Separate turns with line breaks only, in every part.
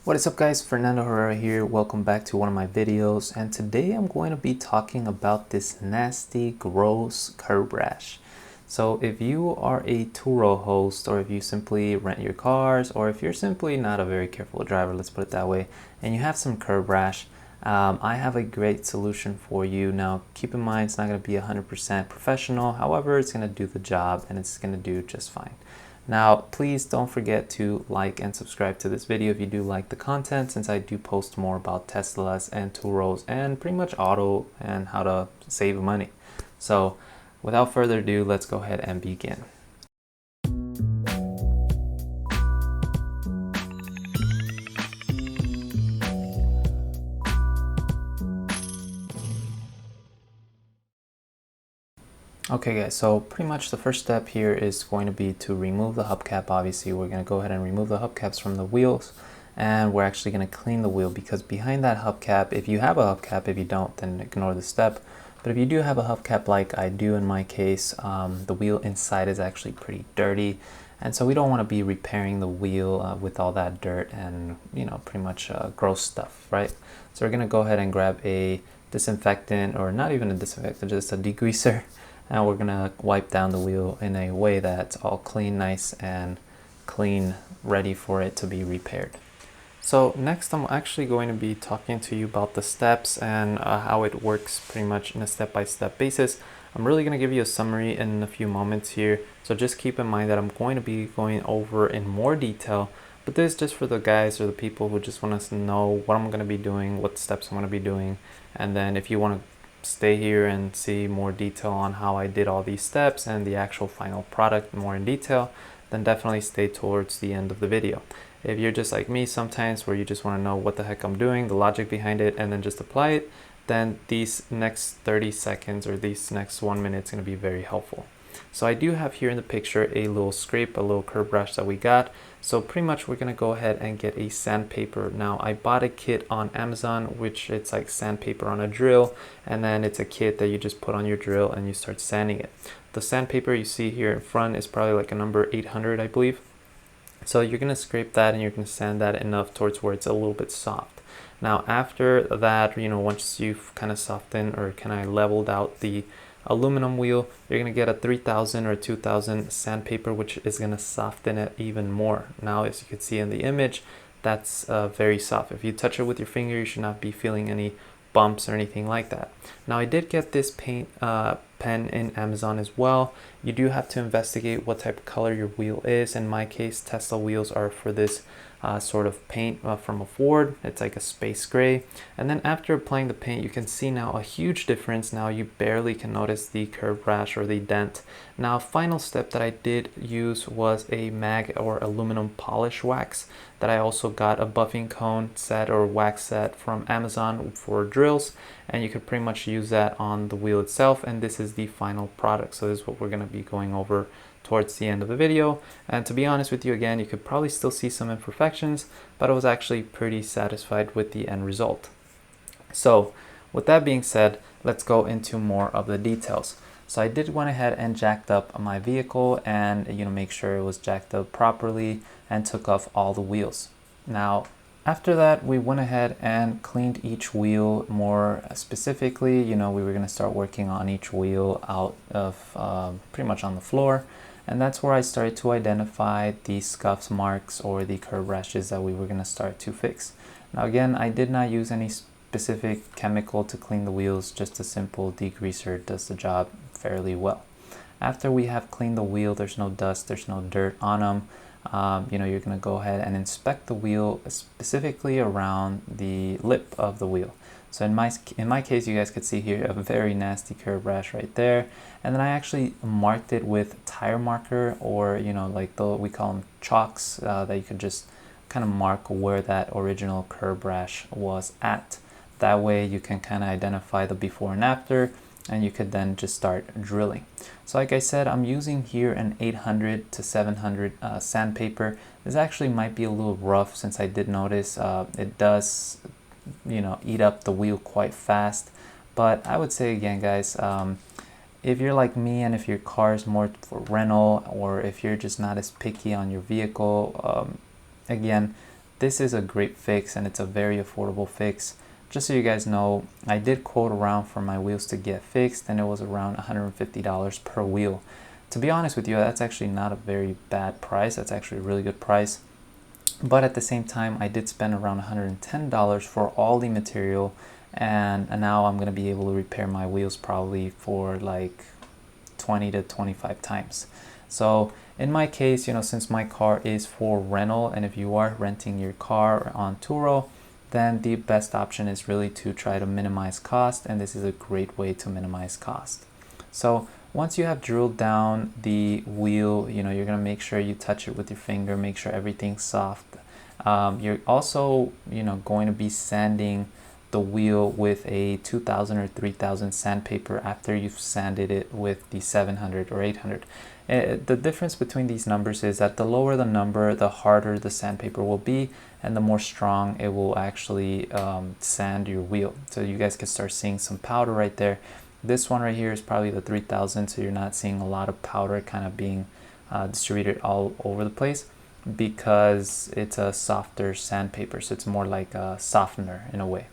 What is up guys, Fernando here. Welcome back to one of my videos, and today I'm going to be talking about this nasty, gross curb rash. So if you are a Turo host, or if you simply rent your cars, or if you're simply not a very careful driver, let's put it that way, and you have some curb rash, I have a great solution for you. Now keep in mind it's not going to be 100% professional, however it's going to do the job and it's going to do just fine. Now, please don't forget to like and subscribe to this video if you do like the content, since I do post more about Teslas and Turos and pretty much auto and how to save money. So without further ado, let's go ahead and begin. Okay guys, so pretty much the first step here is going to be to remove the hubcap. Obviously we're going to go ahead and remove the hubcaps from the wheels, and we're actually going to clean the wheel, because behind that hubcap, if you have a hubcap, if you don't, then ignore the step, but if you do have a hubcap like I do in my case, the wheel inside is actually pretty dirty, and so we don't want to be repairing the wheel with all that dirt and pretty much gross stuff, right? So we're going to go ahead and grab a disinfectant, or not even a disinfectant, just a degreaser. And we're gonna wipe down the wheel in a way that's all clean, nice and clean, ready for it to be repaired. So next I'm actually going to be talking to you about the steps and how it works pretty much in a step-by-step basis. I'm really going to give you a summary in a few moments here, so just keep in mind that I'm going to be going over in more detail, but this is just for the guys or the people who just want to know what I'm going to be doing, what steps I'm going to be doing, and then if you want to stay here and see more detail on how I did all these steps and the actual final product more in detail, then definitely stay towards the end of the video. If you're just like me sometimes, where you just want to know what the heck I'm doing, the logic behind it, and then just apply it, then these next 30 seconds or these next 1 minute is going to be very helpful. So I do have here in the picture a little scrape, a little curb rash that we got. So pretty much we're going to go ahead and get a sandpaper. Now I bought a kit on Amazon, which it's like sandpaper on a drill, and then it's a kit that you just put on your drill and you start sanding it. The sandpaper you see here in front is probably like a number 800, I believe. So you're going to scrape that and you're going to sand that enough towards where it's a little bit soft. Now after that, once you've kind of softened or kind of leveled out the aluminum wheel, you're going to get a 3000 or 2000 sandpaper, which is going to soften it even more. Now as you can see in the image, that's very soft. If you touch it with your finger, you should not be feeling any bumps or anything like that. Now I did get this paint pen in Amazon as well. You do have to investigate what type of color your wheel is. In my case, Tesla wheels are for this sort of paint from a Ford. It's like a space gray, and then after applying the paint, you can see now a huge difference. Now you barely can notice the curb rash or the dent. Now final step that I did use was a mag or aluminum polish wax that I also got a buffing cone set or wax set from Amazon for drills, and you could pretty much use that on the wheel itself, and this is the final product. So this is what we're going to be going over towards the end of the video. And to be honest with you, again, you could probably still see some imperfections, but I was actually pretty satisfied with the end result. So with that being said, let's go into more of the details. So I did went ahead and jacked up my vehicle and make sure it was jacked up properly and took off all the wheels. Now after that, we went ahead and cleaned each wheel more specifically. We were going to start working on each wheel out of pretty much on the floor. And that's where I started to identify the scuffs, marks, or the curb rashes that we were going to start to fix. Now again, I did not use any specific chemical to clean the wheels, just a simple degreaser does the job fairly well. After we have cleaned the wheel, there's no dust, there's no dirt on them. You're going to go ahead and inspect the wheel, specifically around the lip of the wheel. So in my case, you guys could see here a very nasty curb rash right there, and then I actually marked it with tire marker, or like we call them chalks, that you could just kind of mark where that original curb rash was at. That way you can kind of identify the before and after, and you could then just start drilling. So like I said, I'm using here an 800 to 700 sandpaper. This actually might be a little rough, since I did notice it does eat up the wheel quite fast. But I would say again, guys, if you're like me and if your car is more for rental, or if you're just not as picky on your vehicle, again, this is a great fix, and it's a very affordable fix. Just so you guys know, I did quote around for my wheels to get fixed, and it was around $150 per wheel. To be honest with you, that's actually not a very bad price. That's actually a really good price. But at the same time, I did spend around $110 for all the material, and now I'm going to be able to repair my wheels probably for like 20 to 25 times. So in my case, you know, since my car is for rental, and if you are renting your car on Turo, then the best option is really to try to minimize cost, and this is a great way to minimize cost. So once you have drilled down the wheel, you know, you're going to make sure you touch it with your finger, make sure everything's soft. You're also, you know, going to be sanding the wheel with a 2000 or 3000 sandpaper after you've sanded it with the 700 or 800. The difference between these numbers is that the lower the number, the harder the sandpaper will be, and the more strong it will actually sand your wheel. So you guys can start seeing some powder right there. This one right here is probably the 3000, so you're not seeing a lot of powder kind of being distributed all over the place, because it's a softer sandpaper, so it's more like a softener in a way.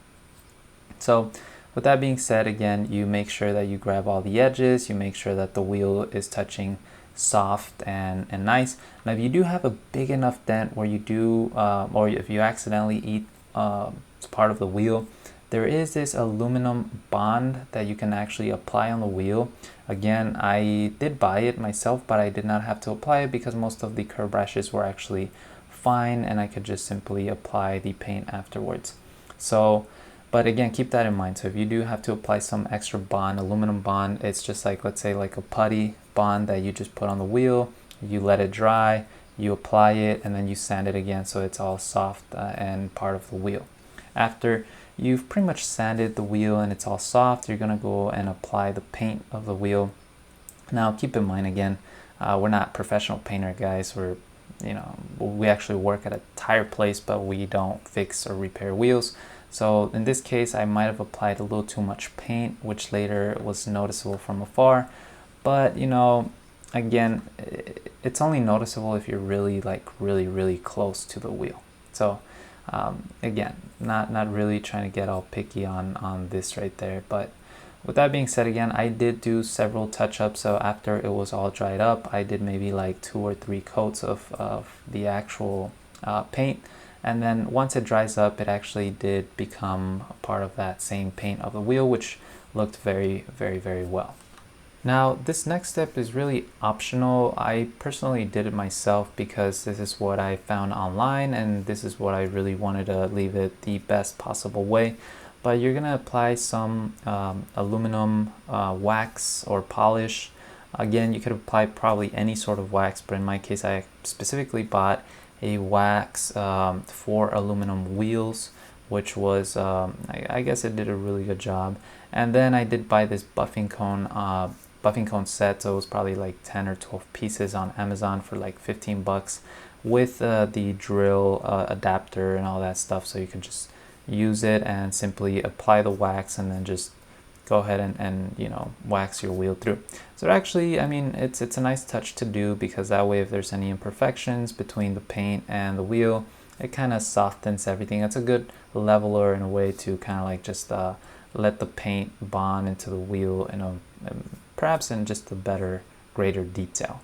So with that being said, again, you make sure that you grab all the edges, you make sure that the wheel is touching soft and nice. Now if you do have a big enough dent where you do, or if you accidentally eat part of the wheel, there is this aluminum bond that you can actually apply on the wheel. Again, I did buy it myself, but I did not have to apply it because most of the curb rashes were actually fine, and I could just simply apply the paint afterwards. So, but again, keep that in mind. So if you do have to apply some extra bond, aluminum bond, it's just like, let's say like a putty bond that you just put on the wheel, you let it dry, you apply it, and then you sand it again so it's all soft and part of the wheel. After you've pretty much sanded the wheel and it's all soft, you're gonna go and apply the paint of the wheel. Now keep in mind, again, we're not professional painter guys. We actually work at a tire place, but we don't fix or repair wheels. So in this case, I might have applied a little too much paint, which later was noticeable from afar. But you know, again, it's only noticeable if you're really really close to the wheel. So again, not really trying to get all picky on this right there. But with that being said, again, I did do several touch-ups. So after it was all dried up, I did maybe like 2 or 3 coats of the actual paint. And then once it dries up, it actually did become a part of that same paint of the wheel, which looked very well. Now, this next step is really optional. I personally did it myself because this is what I found online, and this is what I really wanted to leave it the best possible way. But you're gonna apply some aluminum wax or polish. Again, you could apply probably any sort of wax, but in my case, I specifically bought a wax for aluminum wheels, which was, I guess it did a really good job. And then I did buy this buffing cone set, so it was probably like 10 or 12 pieces on Amazon for like 15 bucks with the drill adapter and all that stuff, so you can just use it and simply apply the wax and then just go ahead and you know, wax your wheel through. So actually, I mean, it's a nice touch to do, because that way if there's any imperfections between the paint and the wheel, it kind of softens everything. It's a good leveler in a way to kind of like just let the paint bond into the wheel in perhaps in just a better, greater detail.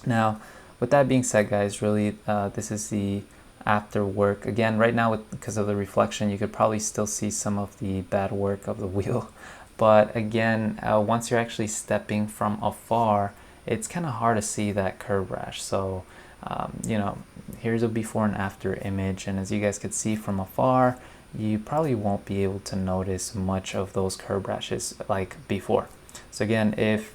Now, with that being said, guys, really this is the after work. Again, right now, because of the reflection, you could probably still see some of the bad work of the wheel. But again, once you're actually stepping from afar, it's kind of hard to see that curb rash. So, you know, here's a before and after image. And as you guys could see from afar, you probably won't be able to notice much of those curb rashes like before. So again, if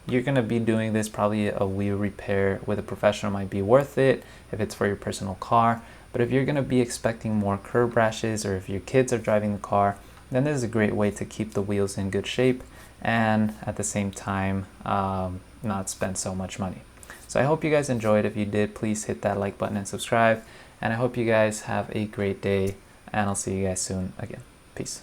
you're going to be doing this, probably a wheel repair with a professional might be worth it if it's for your personal car. But if you're going to be expecting more curb rashes, or if your kids are driving the car, then this is a great way to keep the wheels in good shape and at the same time not spend so much money. So I hope you guys enjoyed. If you did, please hit that like button and subscribe. And I hope you guys have a great day, and I'll see you guys soon again. Peace.